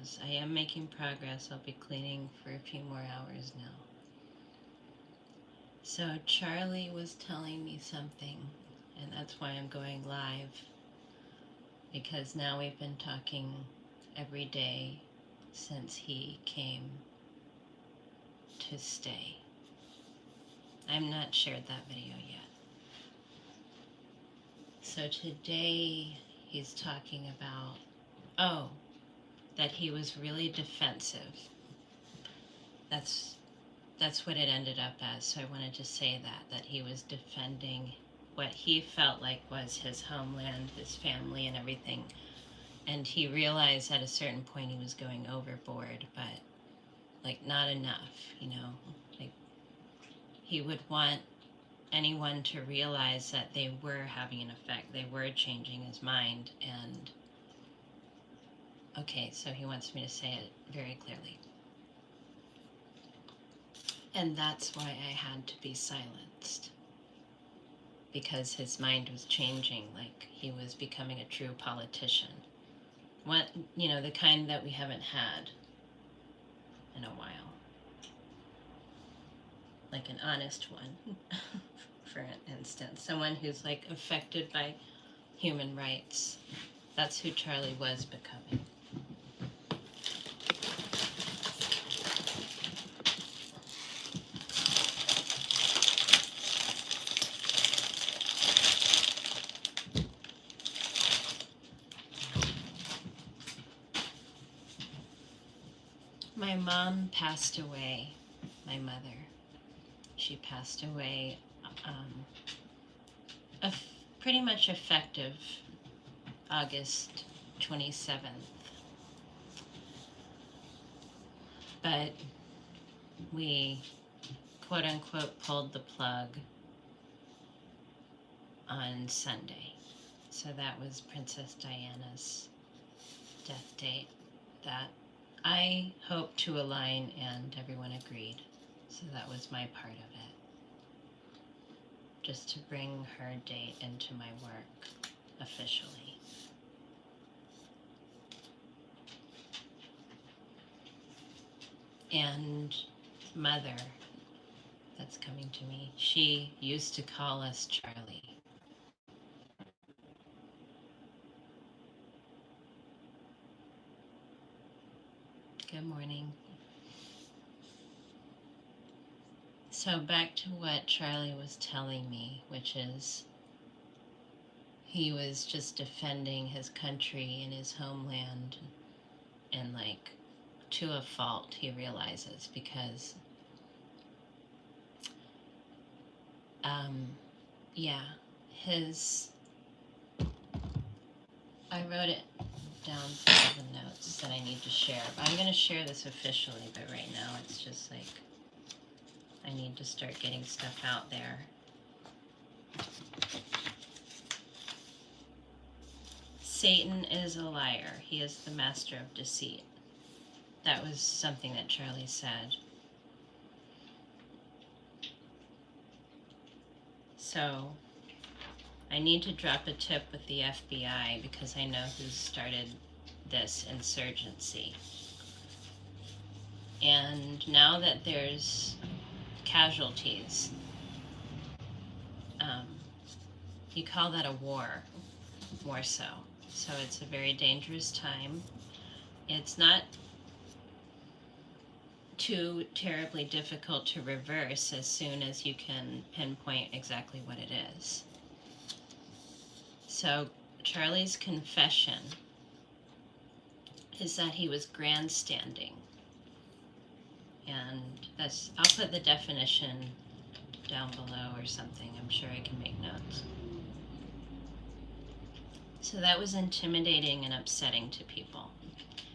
goes. I am making progress. I'll be cleaning for a few more hours now. So Charlie was telling me something, and that's why I'm going live, because now we've been talking every day since he came to stay. I've not shared that video yet. So today he's talking about, that he was really defensive. That's what it ended up as. So I wanted to say that he was defending what he felt like was his homeland, his family, and everything. And he realized at a certain point he was going overboard, but like not enough, like he would want anyone to realize that they were having an effect, they were changing his mind. And okay, so he wants me to say it very clearly. And that's why I had to be silenced, because his mind was changing, like he was becoming a true politician. What, the kind that we haven't had in a while. Like an honest one, for instance. Someone who's like affected by human rights. That's who Charlie was becoming. My mom passed away, my mother. She passed away pretty much effective August 27th. But we, quote unquote, pulled the plug on Sunday. So that was Princess Diana's death date that I hoped to align, and everyone agreed. So that was my part of it. Just to bring her date into my work officially. And mother, that's coming to me, she used to call us Charlie. Good morning. So back to what Charlie was telling me, which is he was just defending his country and his homeland, and like to a fault, he realizes, because I wrote it down for the notes that I need to share. I'm going to share this officially, but right now it's just like I need to start getting stuff out there. Satan is a liar. He is the master of deceit. That was something that Charlie said. So I need to drop a tip with the FBI, because I know who started this insurgency. And now that there's casualties, you call that a war, more so. So it's a very dangerous time. It's not too terribly difficult to reverse as soon as you can pinpoint exactly what it is. So Charlie's confession is that he was grandstanding. And I'll put the definition down below or something. I'm sure I can make notes. So that was intimidating and upsetting to people.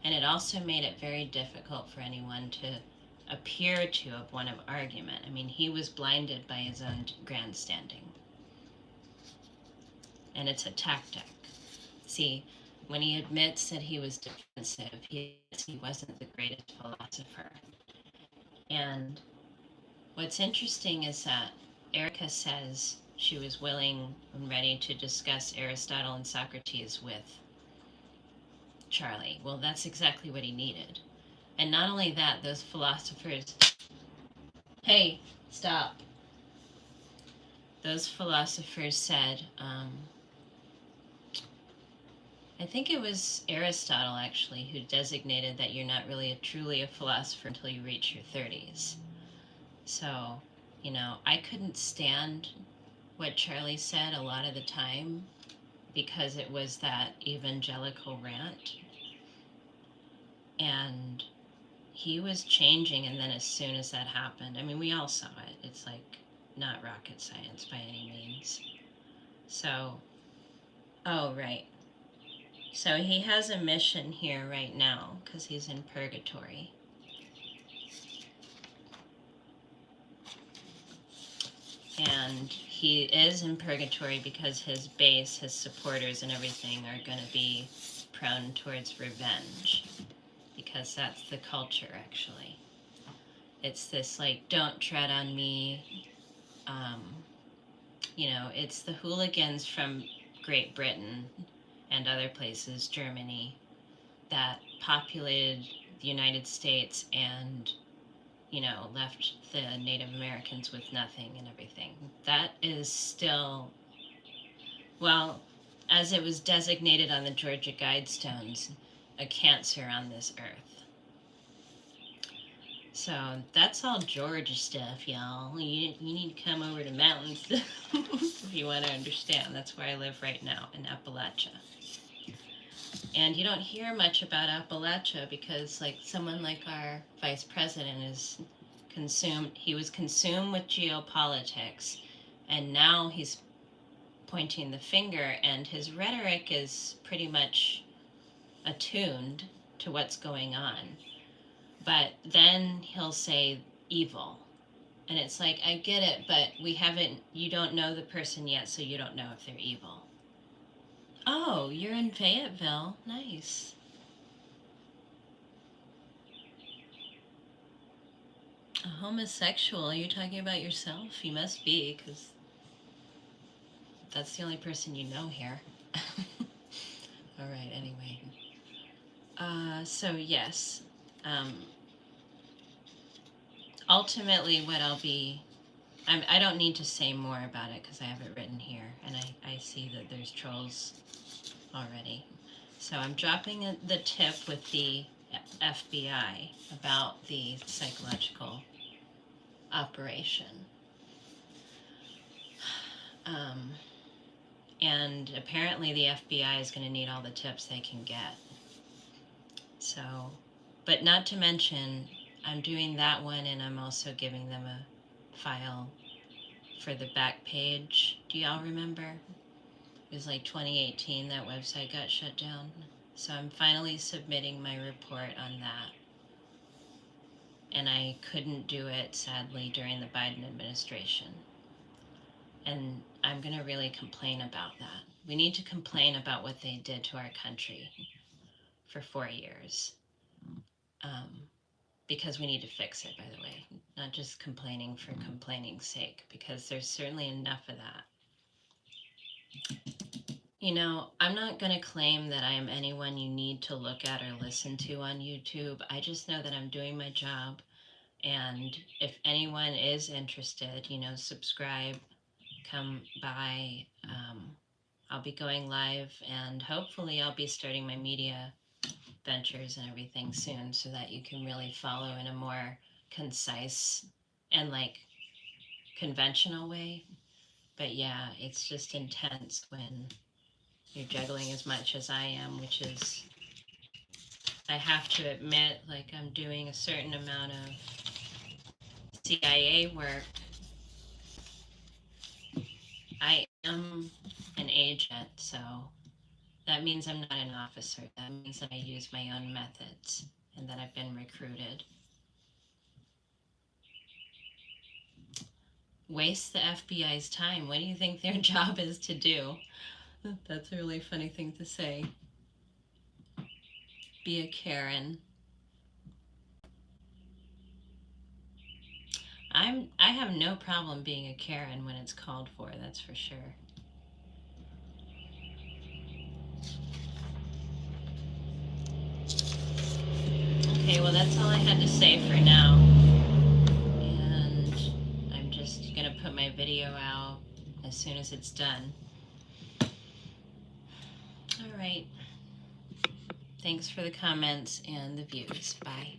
And it also made it very difficult for anyone to appear to have won an argument. I mean, he was blinded by his own grandstanding. And it's a tactic. See, when he admits that he was defensive, he wasn't the greatest philosopher. And what's interesting is that Erica says she was willing and ready to discuss Aristotle and Socrates with Charlie. Well, that's exactly what he needed. And not only that, those philosophers. Hey, stop. Those philosophers said, I think it was Aristotle actually who designated that you're not really truly a philosopher until you reach your 30s. So, I couldn't stand what Charlie said a lot of the time because it was that evangelical rant. And he was changing, and then as soon as that happened, I mean, we all saw it. It's like not rocket science by any means. So, oh, right. So he has a mission here right now because he's in purgatory. And he is in purgatory because his base, his supporters and everything are going to be prone towards revenge. Because that's the culture, actually. It's this, like, don't tread on me. It's the hooligans from Great Britain and other places, Germany, that populated the United States and, left the Native Americans with nothing and everything. That is still, well, as it was designated on the Georgia Guidestones, a cancer on this earth. So that's all Georgia stuff, y'all. You need to come over to mountains if you want to understand. That's where I live right now, in Appalachia. And you don't hear much about Appalachia because, like, someone like our vice president is he was consumed with geopolitics, and now he's pointing the finger, and his rhetoric is pretty much attuned to what's going on. But then he'll say evil. And it's like, I get it, but you don't know the person yet, so you don't know if they're evil. Oh, you're in Fayetteville. Nice. A homosexual? Are you talking about yourself? You must be, because that's the only person you know here. All right, anyway. So yes. Ultimately, what I don't need to say more about it because I have it written here, and I see that there's trolls already. So I'm dropping the tip with the FBI about the psychological operation. And apparently the FBI is going to need all the tips they can get. So, but not to mention, I'm doing that one, and I'm also giving them a file for the back page. Do y'all remember? It was like 2018 that website got shut down. So I'm finally submitting my report on that. And I couldn't do it, sadly, during the Biden administration. And I'm going to really complain about that. We need to complain about what they did to our country for 4 years. Because we need to fix it, by the way. Not just complaining for complaining's sake, because there's certainly enough of that. I'm not going to claim that I am anyone you need to look at or listen to on YouTube. I just know that I'm doing my job. And if anyone is interested, subscribe, come by. I'll be going live, and hopefully I'll be starting my media ventures and everything soon so that you can really follow in a more concise and, like, conventional way. But yeah, it's just intense when you're juggling as much as I am, which is, I have to admit, like, I'm doing a certain amount of CIA work. I am an agent, so that means I'm not an officer. That means that I use my own methods and that I've been recruited. Waste the FBI's time. What do you think their job is to do? That's a really funny thing to say. Be a Karen. I have no problem being a Karen when it's called for, that's for sure. Okay, well, that's all I had to say for now. And I'm just going to put my video out as soon as it's done. All right. Thanks for the comments and the views. Bye.